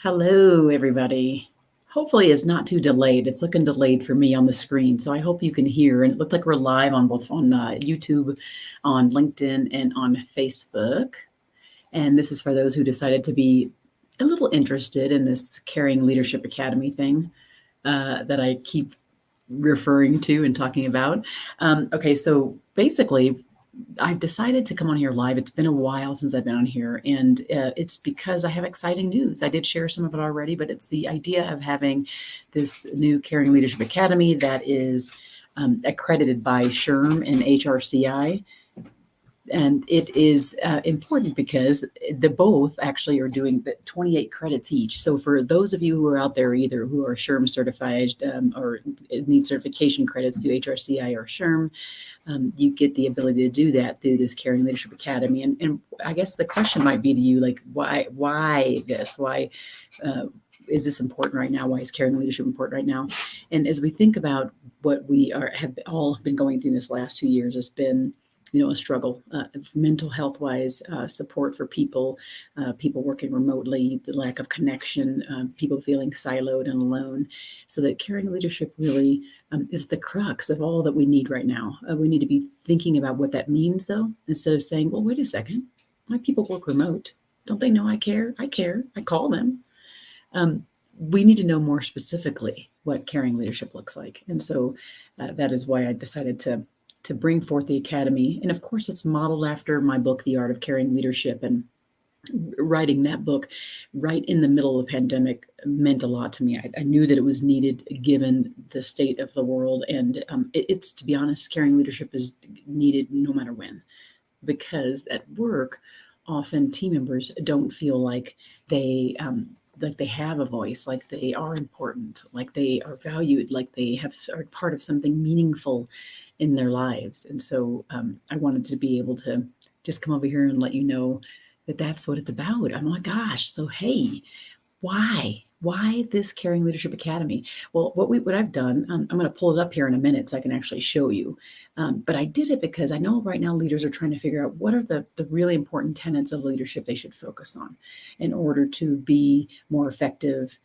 Hello, everybody. Hopefully it's not too delayed. It's looking delayed for me on the screen, so I hope you can hear. And it looks like we're live on both on YouTube, on LinkedIn, and on Facebook. And this is for those who decided to be a little interested in this Caring Leadership Academy thing that I keep referring to and talking about. Okay, so basically, I've decided to come on here live. It's been a while since I've been on here, and it's because I have exciting news. I did share some of it already, but it's the idea of having this new Caring Leadership Academy that is accredited by SHRM and HRCI. And it is important because the both actually are doing 28 credits each. So for those of you who are out there, either who are SHRM certified or need certification credits through HRCI or SHRM, you get the ability to do that through this Caring Leadership Academy. And I guess the question might be to you, like, why this? Why is this important right now? Why is caring leadership important right now? And as we think about what we have all been going through this last 2 years, it's been a struggle, mental health wise, support for people working remotely, the lack of connection, people feeling siloed and alone. So that caring leadership really is the crux of all that we need right now. We need to be thinking about what that means, though, instead of saying, well, wait a second, my people work remote. Don't they know I care? I care. I call them. We need to know more specifically what caring leadership looks like. And so that is why I decided to bring forth the Academy. And of course, it's modeled after my book, The Art of Caring Leadership. And writing that book right in the middle of the pandemic meant a lot to me. I knew that it was needed given the state of the world. And it's, to be honest, caring leadership is needed no matter when. Because at work, often team members don't feel like they have a voice, like they are important, like they are valued, like they are part of something meaningful in their lives. And so I wanted to be able to just come over here and let you know that that's what it's about. I'm like, gosh, so hey, why this Caring Leadership Academy? Well, what I've done, I'm going to pull it up here in a minute so I can actually show you. But I did it because I know right now leaders are trying to figure out what are the really important tenets of leadership they should focus on in order to be more effective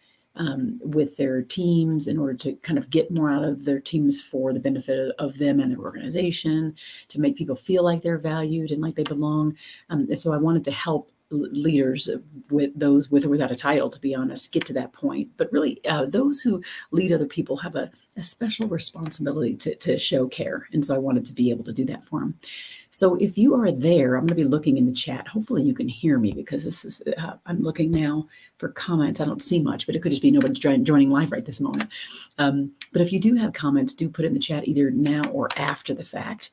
with their teams, in order to kind of get more out of their teams for the benefit of them and their organization, to make people feel like they're valued and like they belong. And so I wanted to help leaders, with those with or without a title, to be honest, get to that point. But really, those who lead other people have a special responsibility to show care. And so I wanted to be able to do that for them. So if you are there, I'm going to be looking in the chat. Hopefully you can hear me, because this is, I'm looking now for comments. I don't see much, but it could just be nobody joining live right this moment. But if you do have comments, do put it in the chat either now or after the fact,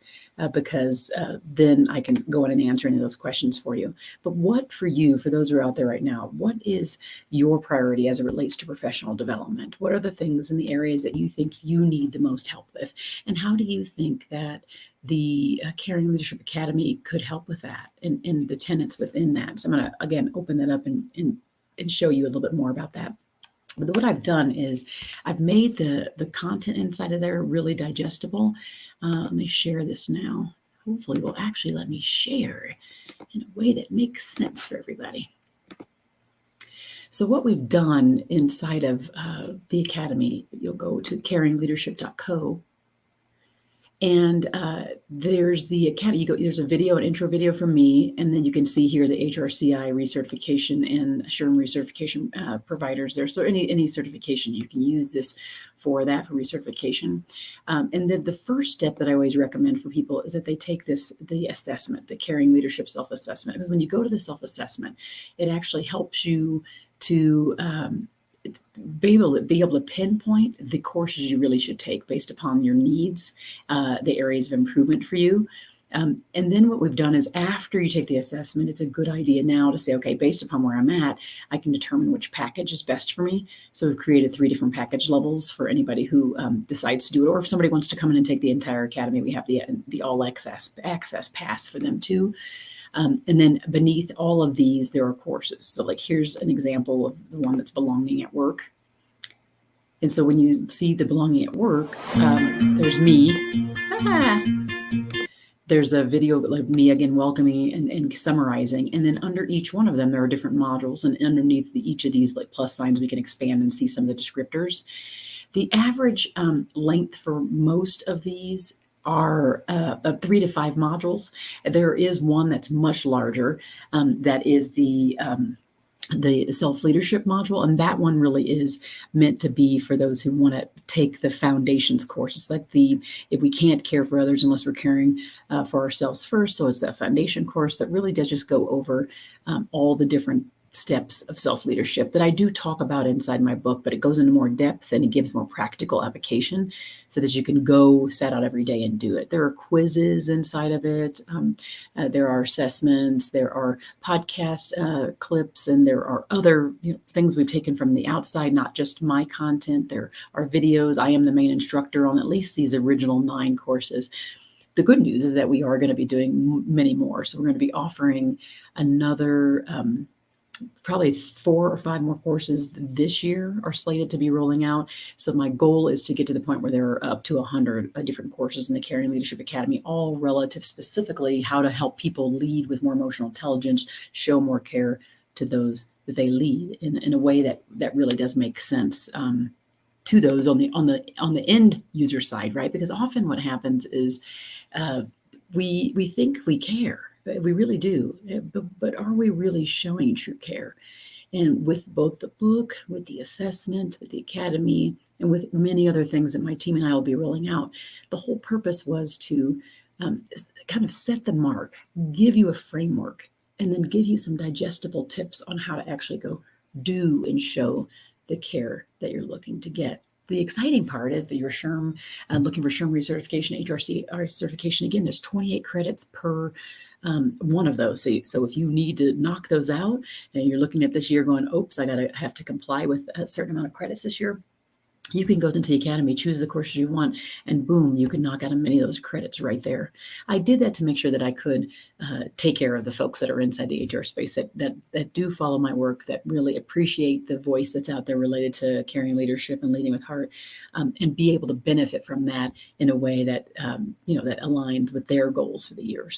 because then I can go in and answer any of those questions for you. But what for you, for those who are out there right now, what is your priority as it relates to professional development? What are the things in the areas that you think you need the most help with? And how do you think that the Caring Leadership Academy could help with that and the tenets within that? So I'm going to, again, open that up and show you a little bit more about that. But what I've done is I've made the content inside of there really digestible. Let me share this now. Hopefully it will actually let me share in a way that makes sense for everybody. So what we've done inside of the Academy, you'll go to caringleadership.co. And there's the Academy. There's a video, an intro video from me, and then you can see here the HRCI recertification and SHRM recertification providers there. So any certification, you can use this for recertification. And then the first step that I always recommend for people is that they take the assessment, the Caring Leadership self-assessment. Because when you go to the self-assessment, it actually helps you to be able to pinpoint the courses you really should take based upon your needs, the areas of improvement for you. And then what we've done is, after you take the assessment, it's a good idea now to say, okay, based upon where I'm at, I can determine which package is best for me. So we've created 3 different package levels for anybody who decides to do it, or if somebody wants to come in and take the entire Academy, we have the all access pass for them too. And then beneath all of these, there are courses. So like, here's an example of the one that's belonging at work. And so when you see the belonging at work, there's me. there's a video like me again welcoming and summarizing, and then under each one of them there are different modules, and underneath each of these like plus signs we can expand and see some of the descriptors. The average length for most of these are 3 to 5 modules. There is one that's much larger, that is the self-leadership module, and that one really is meant to be for those who want to take the foundations course. It's like if we can't care for others unless we're caring for ourselves first, so it's that foundation course that really does just go over all the different steps of self-leadership that I do talk about inside my book, but it goes into more depth and it gives more practical application so that you can go set out every day and do it. There are quizzes inside of it. There are assessments, there are podcast clips, and there are other things we've taken from the outside, not just my content. There are videos. I am the main instructor on at least these original 9 courses. The good news is that we are going to be doing many more. So we're going to be offering another probably 4 or 5 more courses this year are slated to be rolling out. So my goal is to get to the point where there are up to 100 different courses in the Caring Leadership Academy, all relative specifically how to help people lead with more emotional intelligence, show more care to those that they lead in a way that really does make sense to those on the end user side, right? Because often what happens is we think we care. We really do. But are we really showing true care? And with both the book, with the assessment, with the academy, and with many other things that my team and I will be rolling out, the whole purpose was to kind of set the mark, give you a framework, and then give you some digestible tips on how to actually go do and show the care that you're looking to get. The exciting part is that your SHRM, looking for SHRM recertification, HRCI certification, again, there's 28 credits per one of those. So if you need to knock those out and you're looking at this year going, oops, I have to comply with a certain amount of credits this year, you can go into the academy, choose the courses you want, and boom, you can knock out many of those credits right there. I did that to make sure that I could take care of the folks that are inside the HR space that do follow my work, that really appreciate the voice that's out there related to caring leadership and leading with heart, and be able to benefit from that in a way that that aligns with their goals for the year.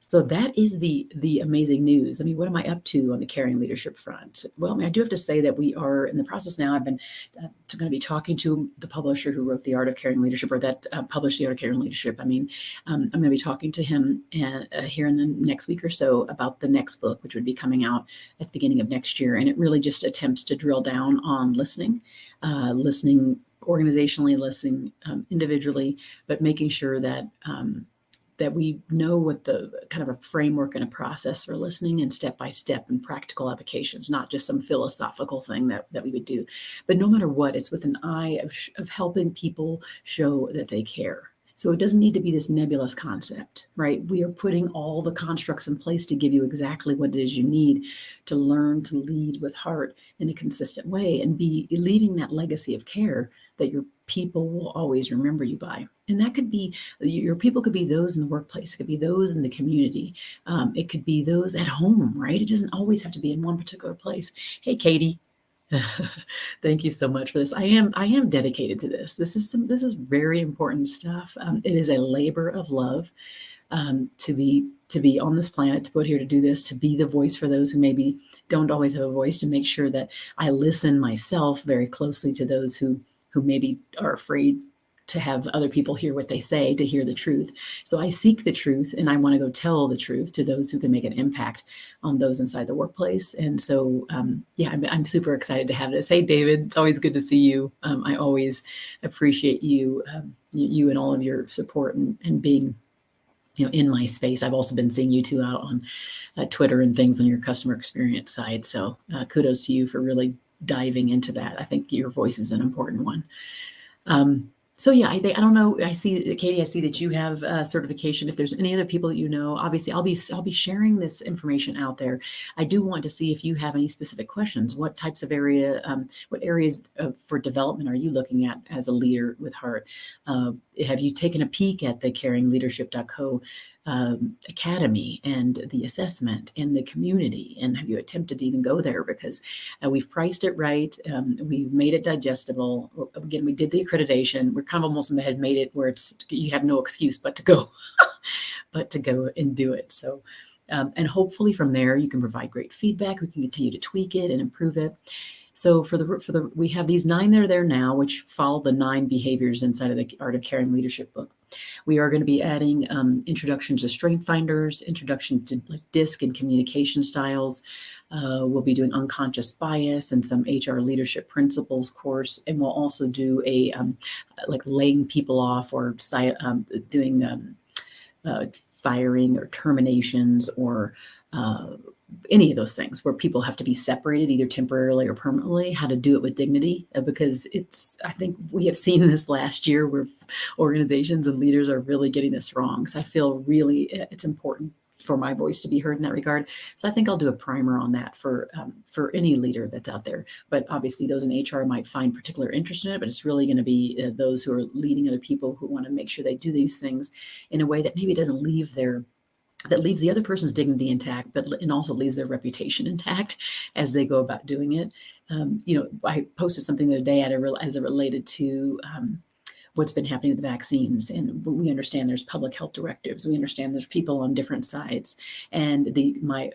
So that is the amazing news. I mean, what am I up to on the caring leadership front? Well, I mean, I do have to say that we are in the process now. I've been going to be talking to the publisher who wrote The Art of Caring Leadership, or that published The Art of Caring Leadership. I mean, I'm going to be talking to him here in the next week or so about the next book, which would be coming out at the beginning of next year. And it really just attempts to drill down on listening organizationally, listening individually, but making sure that we know what the kind of a framework and a process for listening and step-by-step and practical applications, not just some philosophical thing that we would do. But no matter what, it's with an eye of helping people show that they care. So it doesn't need to be this nebulous concept, right? We are putting all the constructs in place to give you exactly what it is you need to learn to lead with heart in a consistent way and be leaving that legacy of care that your people will always remember you by. And that could be, your people could be those in the workplace. It could be those in the community. It could be those at home, right? It doesn't always have to be in one particular place. Hey, Katie. Thank you so much for this. I am dedicated to this. This is very important stuff. It is a labor of love to be on this planet, to put here to do this, to be the voice for those who maybe don't always have a voice, to make sure that I listen myself very closely to those who maybe are afraid to have other people hear what they say, to hear the truth. So I seek the truth, and I want to go tell the truth to those who can make an impact on those inside the workplace. And so, I'm super excited to have this. Hey, David, it's always good to see you. I always appreciate you and all of your support and being in my space. I've also been seeing you two out on Twitter and things on your customer experience side. So kudos to you for really diving into that. I think your voice is an important one. I don't know. I see, Katie, I see that you have certification. If there's any other people that obviously I'll be sharing this information out there. I do want to see if you have any specific questions. What types of what areas for development are you looking at as a leader with heart? Have you taken a peek at the caringleadership.co academy and the assessment and the community? And have you attempted to even go there? Because we've priced it right. We've made it digestible. Again, we did the accreditation. We're kind of almost had made it where you have no excuse but to go, but to go and do it. So, and hopefully from there you can provide great feedback. We can continue to tweak it and improve it. So we have these 9 that are there now, which follow the 9 behaviors inside of the Art of Caring Leadership book. We are going to be adding introductions to strength finders, introduction to DISC and communication styles. We'll be doing unconscious bias and some HR leadership principles course, and we'll also do a like laying people off or doing firing or terminations or any of those things where people have to be separated either temporarily or permanently, how to do it with dignity, because I think we have seen this last year where organizations and leaders are really getting this wrong. So I feel really it's important for my voice to be heard in that regard. So I think I'll do a primer on that for any leader that's out there. But obviously those in HR might find particular interest in it, but it's really going to be those who are leading other people who want to make sure they do these things in a way that maybe doesn't that leaves the other person's dignity intact, and also leaves their reputation intact as they go about doing it. I posted something the other day as it related to what's been happening with the vaccines. And we understand there's public health directives. We understand there's people on different sides. And my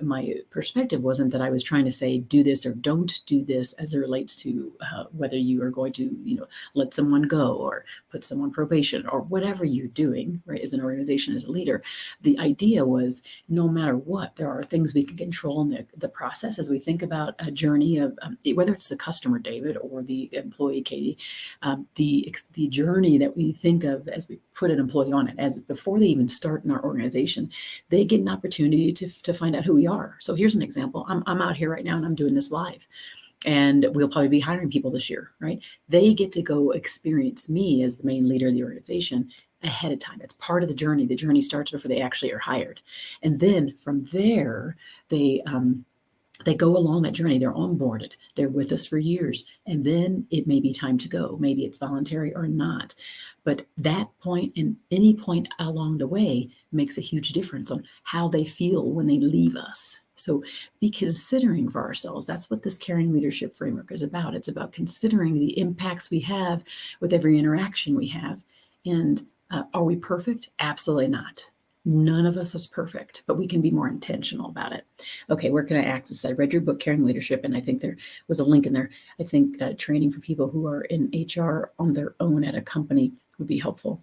perspective wasn't that I was trying to say, do this or don't do this as it relates to whether you are going to, let someone go or put someone on probation or whatever you're doing, right, as an organization, as a leader. The idea was no matter what, there are things we can control in the process as we think about a journey of whether it's the customer, David, or the employee, Katie, the journey that we think of as we put an employee on it, as before they even start in our organization, they get an opportunity to find out who we are. So here's an example. I'm out here right now and I'm doing this live, and we'll probably be hiring people this year, right? They get to go experience me as the main leader of the organization ahead of time. It's part of the journey. The journey starts before they actually are hired. And then from there, they go along that journey. They're onboarded. They're with us for years. And then it may be time to go. Maybe it's voluntary or not. But that point and any point along the way makes a huge difference on how they feel when they leave us. So be considering for ourselves. That's what this caring leadership framework is about. It's about considering the impacts we have with every interaction we have. And are we perfect? Absolutely not. None of us is perfect, but we can be more intentional about it. Okay, where can I access it? I read your book, Caring Leadership, and I think there was a link in there. I think training for people who are in HR on their own at a company would be helpful.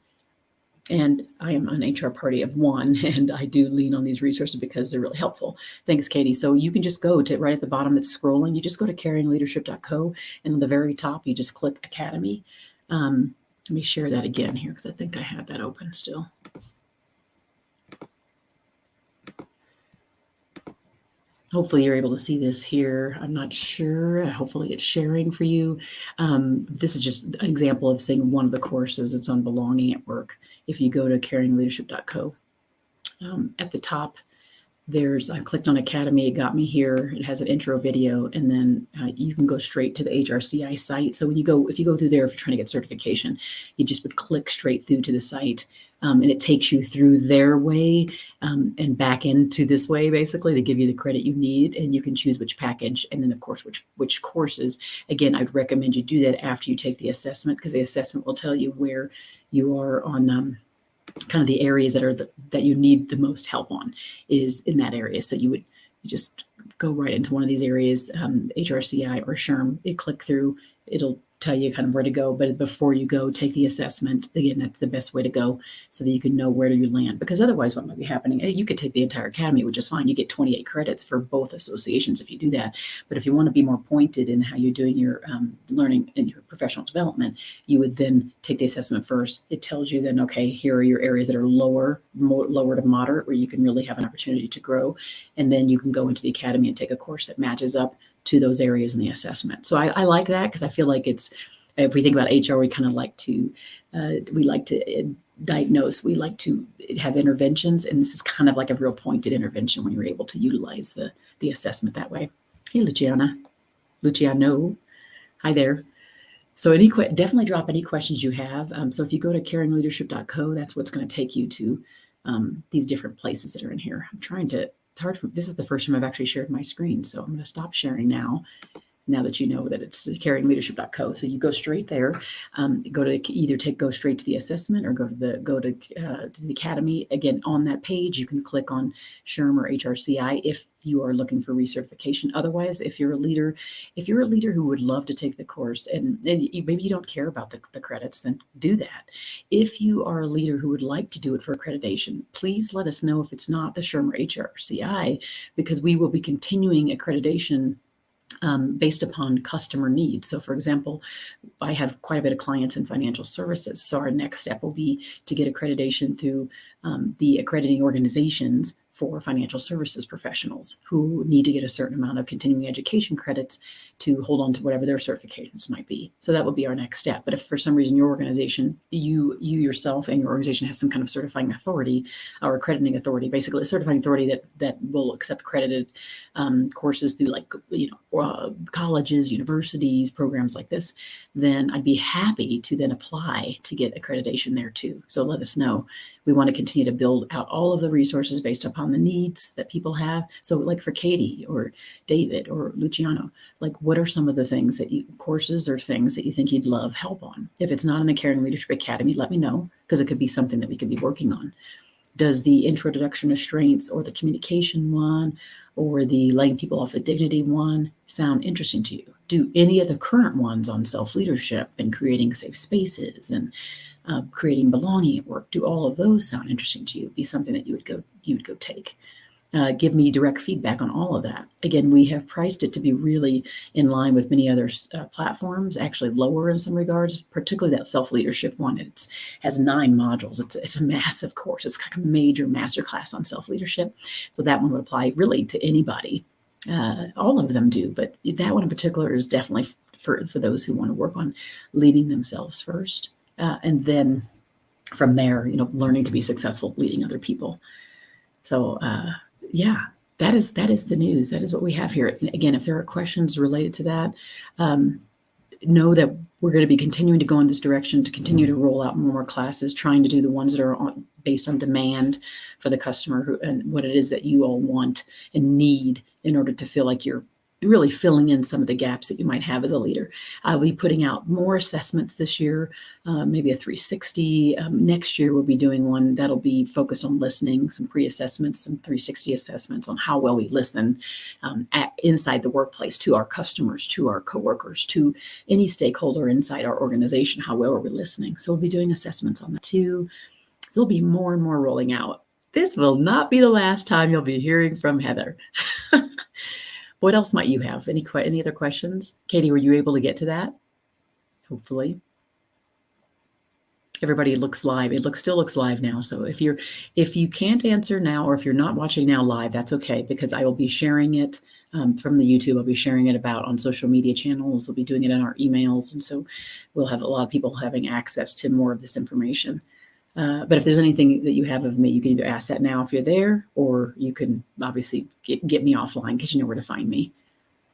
And I am an HR party of one, and I do lean on these resources because they're really helpful. Thanks, Katie. So you can just go to right at the bottom, it's scrolling. You just go to caringleadership.co, and on the very top, you just click Academy. Let me share that again here because I think I have that open still. Hopefully you're able to see this here. I'm not sure. Hopefully it's sharing for you. This is just an example of saying one of the courses. It's on belonging at work. If you go to caringleadership.co, at the top, I clicked on Academy. It got me here. It has an intro video, and then you can go straight to the HRCI site. So if you go through there, if you're trying to get certification, you just would click straight through to the site. And it takes you through their way and back into this way, basically, to give you the credit you need. And you can choose which package, and then, of course, which courses. Again, I'd recommend you do that after you take the assessment, because the assessment will tell you where you are on kind of the areas that you need the most help on is in that area. So you just go right into one of these areas, HRCI or SHRM. You click through, it'll tell you kind of where to go. But before you go, take the assessment. Again, that's the best way to go so that you can know where you land. Because otherwise, what might be happening, you could take the entire academy, which is fine. You get 28 credits for both associations if you do that. But if you want to be more pointed in how you're doing your learning and your professional development, you would then take the assessment first. It tells you then, okay, here are your areas that are lower to moderate, where you can really have an opportunity to grow. And then you can go into the academy and take a course that matches up to those areas in the assessment. So I like that, because I feel like if we think about HR, we kind of like to diagnose, we like to have interventions, and this is kind of like a real pointed intervention when you're able to utilize the assessment that way. Hey, Luciano, hi there. So definitely drop any questions you have. So if you go to caringleadership.co, that's what's going to take you to these different places that are in here. It's hard for, this is the first time I've actually shared my screen, so I'm going to stop sharing now that you know that it's caringleadership.co. So you go straight there, go straight to the assessment or go to the academy. Again, on that page, you can click on SHRM or HRCI if you are looking for recertification. Otherwise, if you're a leader who would love to take the course and maybe you don't care about the credits, then do that. If you are a leader who would like to do it for accreditation, please let us know if it's not the SHRM or HRCI, because we will be continuing accreditation based upon customer needs. So for example, I have quite a bit of clients in financial services. So our next step will be to get accreditation through the accrediting organizations for financial services professionals who need to get a certain amount of continuing education credits to hold on to whatever their certifications might be. So that will be our next step. But if for some reason your organization, you yourself and your organization has some kind of certifying authority or accrediting authority, basically a certifying authority that will accept accredited courses through colleges, universities, programs like this, then I'd be happy to then apply to get accreditation there too. So let us know. We want to continue to build out all of the resources based upon the needs that people have. So like for Katie or David or Luciano, like what are some of the courses or things that you think you'd love help on? If it's not in the Caring Leadership Academy, let me know, because it could be something that we could be working on. Does the introduction to strengths or the communication one or the laying people off with dignity one sound interesting to you? Do any of the current ones on self-leadership and creating safe spaces and creating belonging at work, do all of those sound interesting to you? Be something that you would go take. Give me direct feedback on all of that. Again, we have priced it to be really in line with many other platforms, actually lower in some regards, particularly that self-leadership one. It has 9 modules. It's a massive course. It's like a major masterclass on self-leadership. So that one would apply really to anybody. All of them do, but that one in particular is definitely for those who want to work on leading themselves first. And then from there, learning to be successful leading other people. So, yeah, that is the news. That is what we have here. And again, if there are questions related to that, know that we're going to be continuing to go in this direction to continue to roll out more classes, trying to do the ones that are based on demand for the customer and what it is that you all want and need in order to feel like you're really filling in some of the gaps that you might have as a leader. I'll be putting out more assessments this year, maybe a 360. Next year, we'll be doing one that'll be focused on listening, some pre-assessments, some 360 assessments on how well we listen inside the workplace to our customers, to our coworkers, to any stakeholder inside our organization. How well are we listening? So we'll be doing assessments on that too. So there'll be more and more rolling out. This will not be the last time you'll be hearing from Heather. What else might you have? Any other questions? Katie, were you able to get to that? Hopefully. Everybody looks live. It still looks live now. So if you can't answer now, or if you're not watching now live, that's okay, because I will be sharing it from the YouTube. I'll be sharing it about on social media channels. We'll be doing it in our emails. And so we'll have a lot of people having access to more of this information. But if there's anything that you have of me, you can either ask that now if you're there, or you can obviously get me offline because you know where to find me.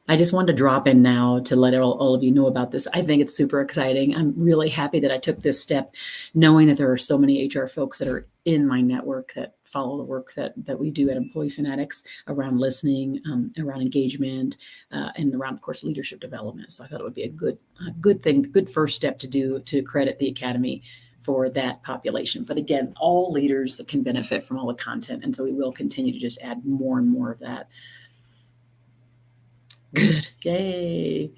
I just wanted to drop in now to let all of you know about this. I think it's super exciting. I'm really happy that I took this step, knowing that there are so many HR folks that are in my network that follow the work that we do at Employee Fanatics around listening, around engagement, and around, of course, leadership development. So I thought it would be a good first step to do to credit the Academy for that population. But again, all leaders can benefit from all the content. And so we will continue to just add more and more of that. Good. Yay.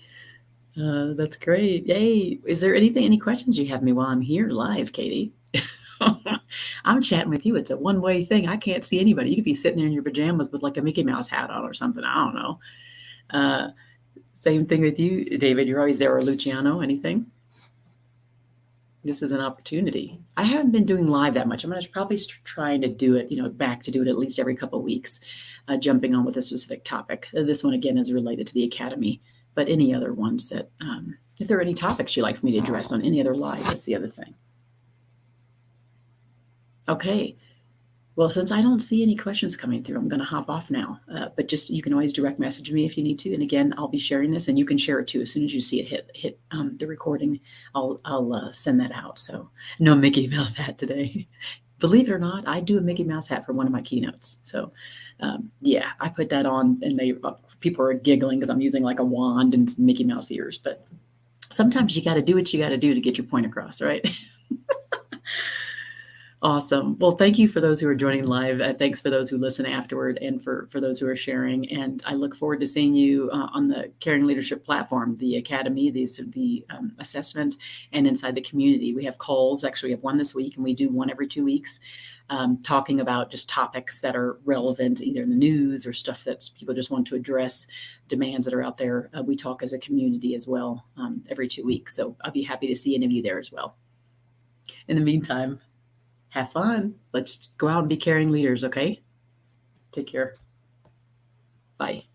That's great. Yay. Is there any questions you have me while I'm here live, Katie? I'm chatting with you. It's a one-way thing. I can't see anybody. You could be sitting there in your pajamas with like a Mickey Mouse hat on or something. I don't know. Same thing with you, David. You're always there. Or Luciano, anything? This is an opportunity. I haven't been doing live that much. I'm going to probably trying to do it, back to do it at least every couple of weeks, jumping on with a specific topic. This one, again, is related to the Academy, but any other ones that, if there are any topics you'd like for me to address on any other live, that's the other thing. Okay. Well, since I don't see any questions coming through, I'm going to hop off now. But just you can always direct message me if you need to. And again, I'll be sharing this, and you can share it too. As soon as you see it hit the recording, I'll send that out. So no Mickey Mouse hat today. Believe it or not, I do a Mickey Mouse hat for one of my keynotes. So, yeah, I put that on, and people are giggling because I'm using like a wand and Mickey Mouse ears. But sometimes you got to do what you got to do to get your point across, right? Awesome. Well, thank you for those who are joining live. Thanks for those who listen afterward, and for those who are sharing. And I look forward to seeing you on the Caring Leadership platform, the Academy, the assessment, and inside the community. We have calls. Actually, we have one this week, and we do one every 2 weeks, talking about just topics that are relevant, either in the news or stuff that people just want to address, demands that are out there. We talk as a community as well every 2 weeks. So I'll be happy to see any of you there as well. In the meantime, have fun. Let's go out and be caring leaders, okay? Take care. Bye.